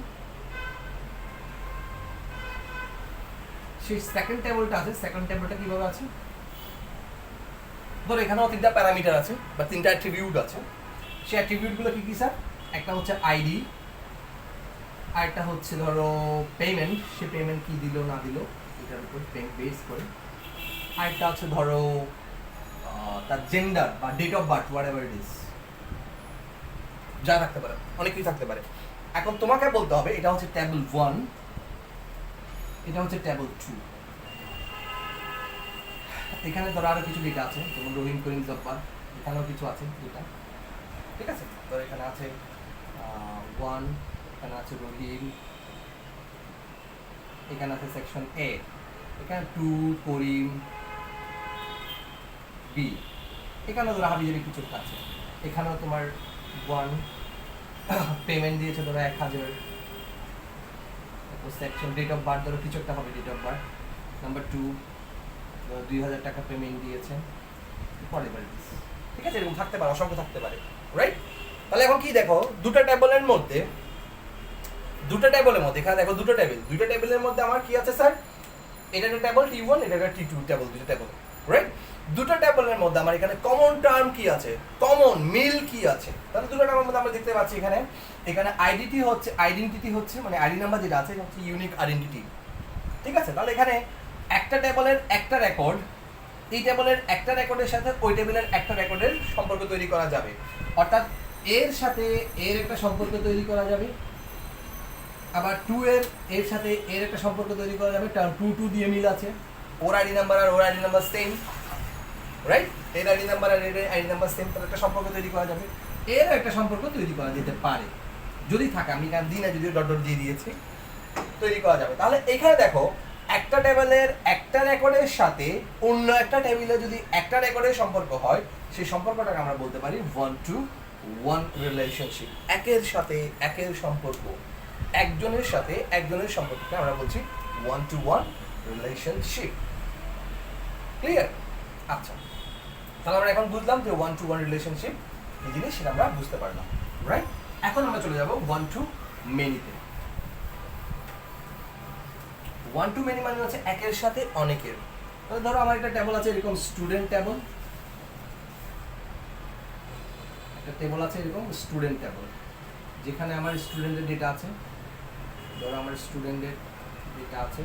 সেই সেকেন্ড টেবলটা আছে। সেকেন্ড টেবলটা কিভাবে আছে? ধরো এখানেও 3টা প্যারামিটার আছে বা 3টা অ্যাট্রিবিউট আছে। সেই অ্যাট্রিবিউটগুলো কি কি স্যার? একটা হচ্ছে আইডি, আরেকটা হচ্ছে ধরো পেমেন্ট, সে পেমেন্ট কি দিল না দিল এটার উপর বেস করে। আরেকটা হচ্ছে ধরো তার জেন্ডার বা date of birth, whatever it is, যা থাকতে পারে, অনেক কিছু থাকতে পারে। এখন তোমাকে বলতে হবে এটা হচ্ছে টেবল 1, এটা হচ্ছে টেবল 2। এখানে ধরো আরো কিছু ডেটা আছে, যেমন রহিম, করিম, জব্বার, এখানেও কিছু আছে ডেটা। ঠিক আছে? ধরো এখানে আছে 1, এখানে আছে রহিম, এখানে আছে সেকশন এ, এখানে 2 করিম, বি, এখানেও ধরো হাবিজাবি কিছু আছে। এখানেও তোমার 1 পেমেন্ট দিয়েছে ধরো 1000, সেকশন ডেট অফ বার্থ ধরো কিছু একটা হবে, ডেট অফ বার্থ। নাম্বার 2 2000 টাকা পেমেন্ট দিয়েছে, হোয়াটএভার ইট ইজ। ঠিক আছে? এরকম থাকতে পারে, অসংখ্য থাকতে পারে। রাইট? তাহলে এখন কি দেখো, দুটো টেবলের মধ্যে এখানে দেখো দুটো টেবিলের মধ্যে আমার কি আছে স্যার? এটা একটা টেবল T1, এটা একটা T2 টেবল, দুটো টেবল। রাইট? দুটো টেবলের মধ্যে আমার এখানে কমন টার্ম কি আছে, কমন মিল কি আছে? তাহলে দুটো টার্মের মধ্যে আমরা দেখতে পাচ্ছি এখানে আইডেন্টিটি হচ্ছে মানে আইডি নাম্বার যেটা আছে এটা হচ্ছে ইউনিক আইডেন্টিটি। ঠিক আছে, তাহলে এখানে একটা টেবলের একটা রেকর্ড, এই টেবলের একটা রেকর্ডের সাথে ওই টেবিলের একটা রেকর্ডের সম্পর্ক তৈরি করা যাবে, অর্থাৎ এর সাথে এর একটা সম্পর্ক তৈরি করা যাবে, আবার টু এর সাথে এর একটা সম্পর্ক তৈরি করা যাবে, কারণ টু দিয়ে মিল আছে, ওর আইডি নাম্বার আর ওর আইডি নাম্বার সেম, রাইট? এর আইডি নাম্বার আর এর আইডি নাম্বার সেম, তাহলে একটা সম্পর্ক তৈরি করা যাবে, এর একটা সম্পর্ক তৈরি করা যেতে পারে যদি থাকে, আমি কারণ দিই না, যদিও ডট ডট দিয়ে দিয়েছি, তৈরি করা যাবে। তাহলে এখানে দেখো একটা টেবিলের একটা রেকর্ডের সাথে অন্য একটা টেবিলে যদি একটা রেকর্ডের সম্পর্ক হয়, সেই সম্পর্কটাকে আমরা বলতে পারি 1-to-1 রিলেশনশিপ, একের সাথে একের সম্পর্ক, একজনের সাথে একজনের সম্পর্ককে আমরা বলছি 1-to-1 রিলেশনশিপ। ক্লিয়ার? আচ্ছা, তাহলে আমরা এখন বুঝলাম যে 1-to-1 রিলেশনশিপ কি জিনিস সেটা আমরা বুঝতে পারলাম, রাইট? এখন আমরা চলে যাব 1-to-many-তে। 1-to-many মানে হচ্ছে একের সাথে অনেকের। তাহলে ধরো আমার একটা টেবল আছে এরকম স্টুডেন্ট টেবল, একটা টেবল আছে এরকম স্টুডেন্ট টেবল, যেখানে আমার স্টুডেন্টের ডেটা আছে, ধরো আমার স্টুডেন্টের ডেটা আছে,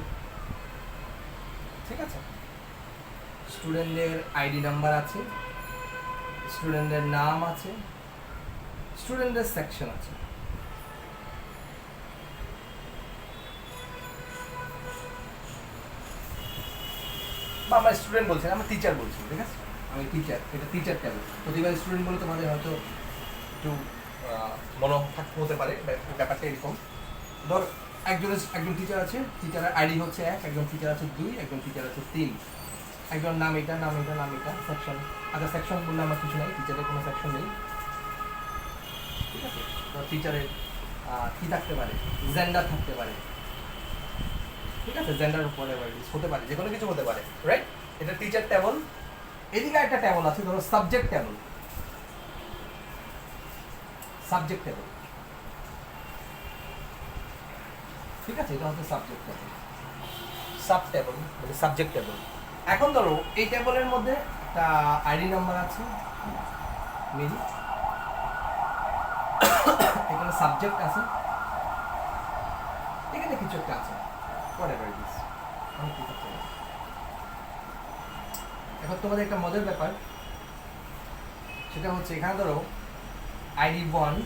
ঠিক আছে, স্টুডেন্টের আইডি নাম্বার আছে, স্টুডেন্টের নাম আছে, স্টুডেন্টের সেকশন আছে। বা আমরা স্টুডেন্ট বলছি না, আমরা টিচার বলছি, ঠিক আছে, আমি টিচার, এটা টিচার টেবল। প্রতিবার স্টুডেন্ট বলে তোমাদের হয়তো একটু মনে হতে পারে ব্যাপারটা এরকম। ধর একজন টিচার আছে, টিচারের আইডি হচ্ছে 1, একজন টিচার আছে 2, একজন টিচার আছে 3, একজন নাম এটা, নাম এটা, নাম এটা, সেকশন, আচ্ছা সেকশন বললে আমার কিছু নাই, টিচারের কোনো সেকশন নেই, ঠিক আছে। তো টিচারের কি থাকতে পারে, জেন্ডার থাকতে পারে, ঠিক আছে, জেন্ডার উপরে হতে পারে, যে কোনো কিছু হতে পারে, রাইট? এটা টিচার টেবল। এদিকে একটা টেবল আছে, ধরো সাবজেক্ট টেবল, সাবজেক্ট টেবল, ঠিক আছে, এটা হচ্ছে সাবজেক্ট টেবল, সাব টেবল মানে সাবজেক্ট টেবল। এখন ধরো এই টেবলের মধ্যে একটা আইডি নাম্বার আছে মেরি, এখানে সাবজেক্ট আছে, এখানে কিছু একটা আছে, whatever it is, অনেক কিছু আছে। এখন তোমাদের একটা মজার ব্যাপার, সেটা হচ্ছে এখানে ধরো আইডি 1,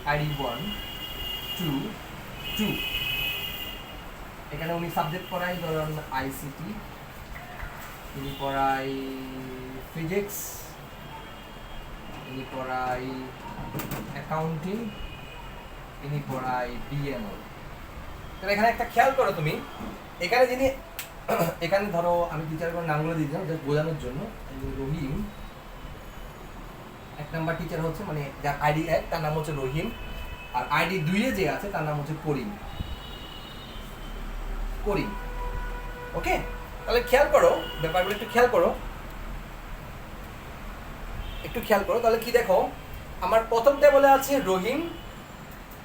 আইডি 1, 2, 2, এখানে উনি সাবজেক্ট পড়াই ধরুন আইসিটি, ইনি পড়াই ফিজিক্স, ইনি পড়াই অ্যাকাউন্টিং, ইনি পড়াই বিএমও। তাহলে এখানে একটা খেয়াল করো তুমি, এখানে যিনি, এখানে ধরো আমি টিচারের কোনো নামগুলো দিয়ে দিলাম জাস্ট বোঝানোর জন্য। রহিম 1 নাম্বার টিচার হচ্ছে, মানে যার আইডি 1 তার নাম হচ্ছে রহিম, আর আইডি 2 যে আছে তার নাম হচ্ছে করিম, করিম। ওকে, তাহলে খেয়াল করো ব্যাপারগুলো, একটু খেয়াল করো, একটু খেয়াল করো। তাহলে কি দেখো, আমার প্রথম টেবলে আছে রহিম,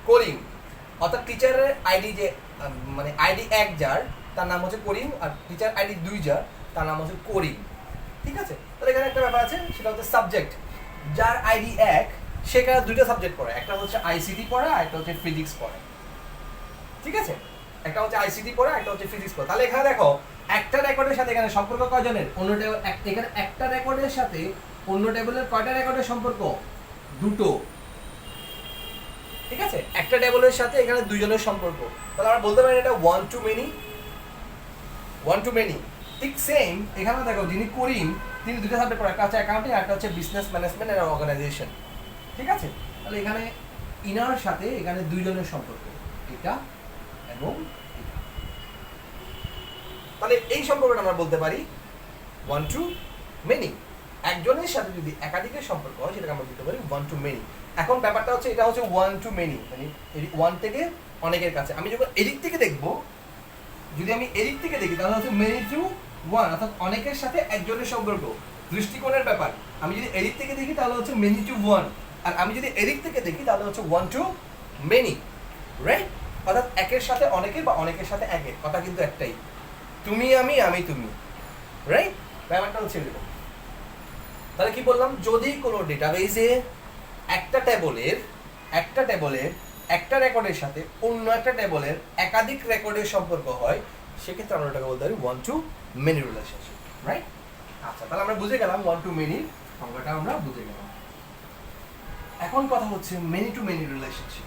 করিম, অর্থাৎ টিচারের আইডি যে মানে আইডি 1 যার তার নাম হচ্ছে করিম, আর টিচার আইডি 2 যার তার নাম হচ্ছে করিম, ঠিক আছে। তাহলে এখানে একটা ব্যাপার আছে, সেটা হচ্ছে সাবজেক্ট, যার আইডি 1 সেখানে 2টা সাবজেক্ট পড়ে, একটা হচ্ছে আইসিটি পড়ে আর একটা হচ্ছে ফিজিক্স পড়ে, ঠিক আছে, একটা হচ্ছে আইসিটি পড়ে একটা হচ্ছে ফিজিক্স পড়ে। তাহলে এখানে দেখো একটা রেকর্ডের সাথে এখানে সম্পর্ক কয়জনের, অন্য টেবিল, এখানে একটা রেকর্ডের সাথে অন্য টেবিলের কয়টা রেকর্ডের সম্পর্ক, 2টো, ঠিক আছে, একটা টেবিলের সাথে এখানে 2 জনের সম্পর্ক। তাহলে আমরা বলতে পারি এটা 1-to-many, 1-to-many। ঠিক সেম এখানে দেখো যিনি করিম তিনি 2টা সাবজেক্ট পড়ে, একটা হচ্ছে অ্যাকাউন্টিং আর একটা হচ্ছে বিজনেস ম্যানেজমেন্ট এন্ড অর্গানাইজেশন, ঠিক আছে। তাহলে এখানে ইনার সাথে এখানে 2 জনের সম্পর্ক, এটা এবং এটা। তাহলে এই সম্পর্কটা আমরা বলতে পারি 1-to-many। একজনের সাথে যদি একাধিকের সম্পর্ক হয় সেটাকে আমরা বলতে পারি 1-to-many। এখন ব্যাপারটা হচ্ছে এটা হচ্ছে 1-to-many, মানে 1 থেকে অনেকের কাছে। আমি যখন এদিক থেকে দেখব, যদি আমি এদিক থেকে দেখি তাহলে হচ্ছে many to 1, অর্থাৎ অনেকের সাথে একজনের সম্পর্ক, দৃষ্টিকোণের ব্যাপার। আমি যদি এদিক থেকে দেখি তাহলে হচ্ছে many to 1, আর আমি যদি এদিক থেকে দেখি তাহলে হচ্ছে 1-to-many, রাইট? অর্থাৎ একের সাথে অনেকের বা অনেকের সাথে একের, কথা কিন্তু একটাই, তুমি আমি, আমি তুমি, রাইট? ব্যাপারটা হচ্ছে এরকম। তাহলে কি বললাম, যদি কোনো ডেটাবেজে একটা টেবলের একটা রেকর্ডের সাথে অন্য একটা টেবলের একাধিক রেকর্ডের সম্পর্ক হয়, সেক্ষেত্রে আমরা ওটাকে বলতে পারি one to many relationship, right? আচ্ছা, তাহলে আমরা বুঝে গেলাম ওয়ান টু মেনি সংজ্ঞাটা আমরা বুঝে গেলাম। এখন কথা হচ্ছে মেনি টু মেনি রিলেশনশিপ।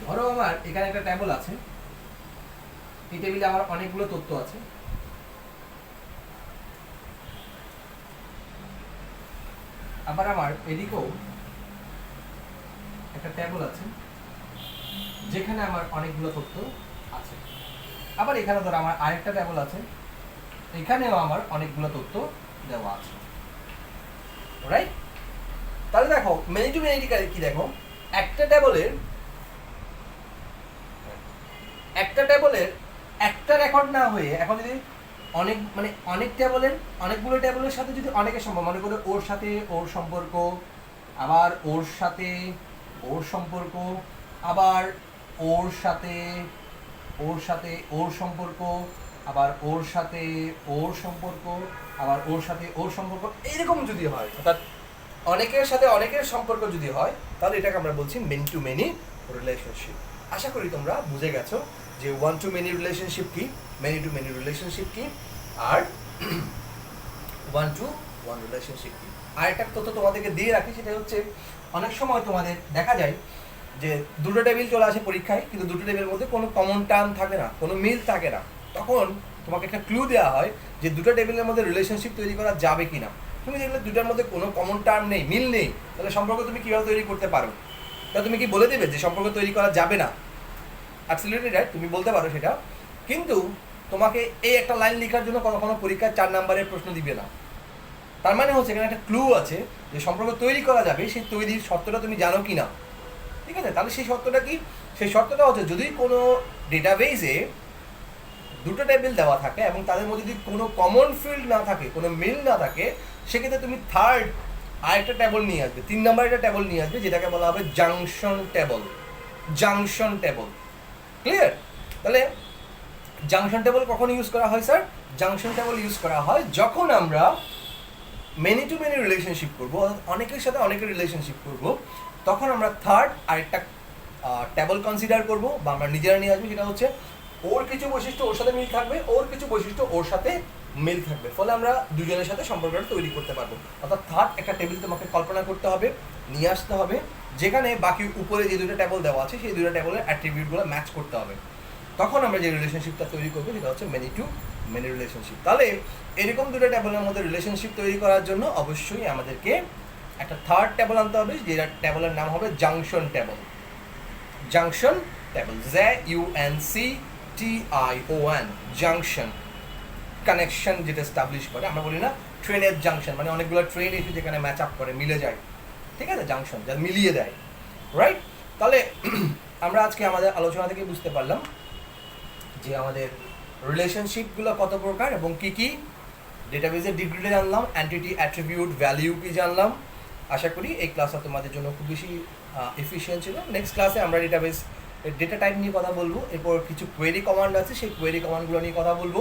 ধরো আমার এখানে একটা টেবিল আছে, এই টেবিলে আমার অনেকগুলো তথ্য আছে, আবার আমার এদিকেও একটা টেবিল আছে যেখানে আমার অনেকগুলো তথ্য আছে, আবার এখানে ধরো আমার আরেকটা টেবিল আছে, এখানেও আমার অনেকগুলো তথ্য দেওয়া আছে, রাইট? তাহলে দেখো মেনি টু মেনি কি, দেখো একটা টেবিলের একটা রেকর্ড না হয়ে এখন যদি অনেক মানে অনেক টেবিলের অনেকগুলো টেবিলের সাথে যদি অনেকের সম্পর্ক, মনে করো ওর সাথে ওর সম্পর্ক, আবার ওর সাথে ওর সম্পর্ক, আবার ওর সাথে ওর সাথে ওর সম্পর্ক, আবার ওর সাথে ওর সম্পর্ক, আবার ওর সাথে ওর সম্পর্ক, এইরকম যদি হয়, অর্থাৎ অনেকের সাথে অনেকের সম্পর্ক যদি হয়, তাহলে এটাকে আমরা বলছি মেনি টু মেনি রিলেশনশিপ। আশা করি তোমরা বুঝে গেছো যে ওয়ান টু মেনি রিলেশনশিপ কি, মেনি টু মেনি রিলেশনশিপ কি, আর ওয়ান টু ওয়ান রিলেশনশিপ কি। আর একটা তথ্য তোমাদেরকে দিয়ে রাখি, সেটা হচ্ছে অনেক সময় তোমাদের দেখা যায় যে দুটো টেবিল চলে আসে পরীক্ষায়, কিন্তু দুটো টেবিলের মধ্যে কোনো কমন টার্ম থাকে না, কোনো মিল থাকে না। তখন তোমাকে একটা ক্লু দেওয়া হয় যে দুটো টেবিলের মধ্যে রিলেশনশিপ তৈরি করা যাবে কিনা। তুমি দেখলে দুটার মধ্যে কোনো কমন টার্ম নেই, মিল নেই, তাহলে সম্পর্ক তুমি কীভাবে তৈরি করতে পারো? তা তুমি কি বলে দেবে যে সম্পর্ক তৈরি করা যাবে না? অ্যাবসলিউটলি রাইট, তুমি বলতে পারো সেটা, কিন্তু তোমাকে এই একটা লাইন লেখার জন্য কোনো পরীক্ষায় 4 নাম্বারের প্রশ্ন দিবে না। তার মানে হচ্ছে এখানে একটা ক্লু আছে যে সম্পর্ক তৈরি করা যাবে, সেই তৈরির শর্তটা তুমি জানো কি না, ঠিক আছে? তাহলে সেই শর্তটা কি? সেই শর্তটা হচ্ছে যদি কোনো ডেটাবেসে দুটো টেবিল দেওয়া থাকে এবং তাদের মধ্যে যদি কোনো কমন ফিল্ড না থাকে, কোনো মিল না থাকে, সেক্ষেত্রে তুমি থার্ড আরেকটা টেবিল নিয়ে আসবে, 3 নাম্বার একটা টেবিল নিয়ে আসবে, যেটাকে বলা হবে junction table. Junction table, clear? তাহলে জাংশন টেবিল কখন ইউজ করা হয় স্যার? জাংশন টেবিল ইউজ করা হয় যখন আমরা মেনি টু মেনি রিলেশনশিপ করবো, অনেকের সাথে অনেকের রিলেশনশিপ করবো, তখন আমরা থার্ড আরেকটা টেবিল কনসিডার করবো, বা আমরা নিজেরা নিয়ে আসবো, সেটা হচ্ছে ওর কিছু বৈশিষ্ট্য ওর সাথে মিল থাকবে, ওর কিছু বৈশিষ্ট্য ওর সাথে মিল থাকবে, ফলে আমরা দুজনের সাথে সম্পর্কটা তৈরি করতে পারবো। অর্থাৎ থার্ড একটা টেবিল তোমাকে কল্পনা করতে হবে, নিয়ে আসতে হবে, যেখানে বাকি উপরে যে দুটো টেবিল দেওয়া আছে সেই দুটো টেবিলের অ্যাট্রিবিউটগুলো ম্যাচ করতে হবে। তখন আমরা যে রিলেশনশিপটা তৈরি করবো সেটা হচ্ছে মেনি টু মেনি রিলেশনশিপ। তাহলে এরকম দুটো টেবিলের মধ্যে রিলেশনশিপ তৈরি করার জন্য অবশ্যই আমাদেরকে একটা থার্ড টেবিল আনতে হবে, যেটা টেবিলের নাম হবে junction table. Junction table, JUNCTION, junction, connection যেটা এস্টাবলিশ করে। আমরা বলি না ট্রেনের জাংশন, মানে অনেকগুলো ট্রেন এসে যেখানে ম্যাচ আপ করে, মিলে যায়, ঠিক আছে? জাংশন যা মিলিয়ে দেয়, রাইট? তাহলে আমরা আজকে আমাদের আলোচনা থেকে বুঝতে পারলাম যে আমাদের রিলেশনশিপগুলো কত প্রকার এবং কি কি। ডেটাবেসের ডিগ্রিটা জানলাম, অ্যান্টিটি, অ্যাট্রিবিউট, ভ্যালিউ কি জানলাম। আশা করি এই ক্লাসটা তোমাদের জন্য খুব বেশি এফিশিয়েন্ট ছিল। নেক্সট ক্লাসে আমরা ডেটাবেস ডেটা টাইপ নিয়ে কথা বলবো, এরপর কিছু কোয়েরি কমান্ড আছে, সেই কোয়েরি কমান্ডগুলো নিয়ে কথা বলবো।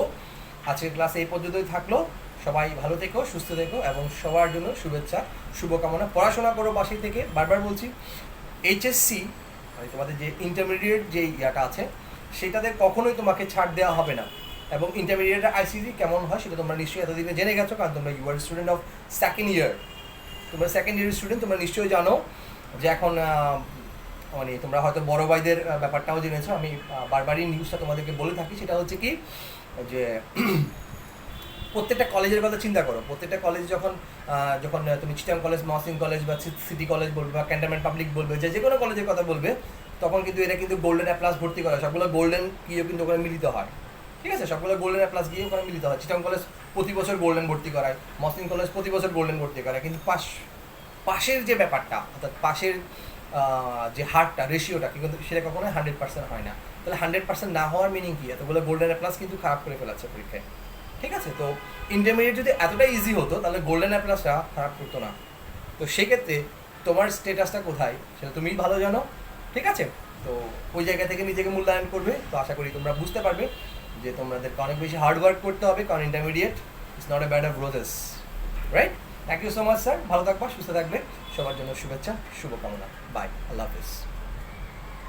আজকের ক্লাসে এই পর্যন্তই থাকলো। সবাই ভালো থেকো, সুস্থ থেকো, এবং সবার জন্য শুভেচ্ছা, শুভকামনা। পড়াশোনা করো বাসি থেকে, বারবার বলছি। এইচএসসি মানে তোমাদের যে ইন্টারমিডিয়েট যে ইয়াটা আছে, সেটাতে কখনোই তোমাকে ছাড় দেওয়া হবে না। এবং ইন্টারমিডিয়েটের আইসিসি কেমন হয় সেটা তোমরা নিশ্চয়ই এতদিনে জেনে গেছো, কারণ তোমরা you are student of second year. তোমরা সেকেন্ড ইয়ারের স্টুডেন্ট, তোমরা নিশ্চয়ই জানো যে এখন মানে তোমরা হয়তো বড় ভাইদের ব্যাপারটাও জেনেছো। আমি বারবারই নিউজটা তোমাদেরকে বলে থাকি, সেটা হচ্ছে কি যে প্রত্যেকটা কলেজের কথা চিন্তা করো। প্রত্যেকটা কলেজ যখন তুমি চিটাং কলেজ, মহসিন কলেজ বা সিটি কলেজ বলবে বা ক্যান্টনমেন্ট পাবলিক বলবে, যে কোনো কলেজের কথা বলবে, তখন কিন্তু এরা কিন্তু গোল্ডেন অ্যাপ্লাস ভর্তি করে, সবগুলো গোল্ডেন গিয়েও কিন্তু ওখানে মিলিত হয়, ঠিক আছে? সবগুলো গোল্ডেন অ্যাপ্লাস গিয়ে ওখানে মিলিত হয়। চিটাং কলেজ প্রতি বছর গোল্ডেন ভর্তি করায়, মহসিন কলেজ প্রতি বছর গোল্ডেন ভর্তি করায়, কিন্তু পাশের যে ব্যাপারটা, অর্থাৎ পাশের যে হারটা, রেশিওটা কিন্তু সেটা কখনো 100% হয় না। তাহলে 100% না হওয়ার মিনিং কি? এতগুলো গোল্ডেন অ্যাপ্লাস কিন্তু খারাপ করে ফেলাচ্ছে পরীক্ষায়, ঠিক আছে? তো ইন্টারমিডিয়েট যদি এতটা ইজি হতো তাহলে গোল্ডেন অ্যাপ্লাসটা খারাপ করতো না। তো সেক্ষেত্রে তোমার স্টেটাসটা কোথায় সেটা তুমিই ভালো জানো, ঠিক আছে? তো ওই জায়গা থেকে নিজেকে মূল্যায়ন করবে। তো আশা করি তোমরা বুঝতে পারবে যে তোমাদেরকে অনেক বেশি হার্ডওয়ার্ক করতে হবে, কারণ intermediate is not a bad of roses, right? Thank you so much sir, ভালো থাকবা, সুস্থ থাকবে। সবার জন্য শুভেচ্ছা, শুভকামনা। বাই, আল্লাহ হাফিজ।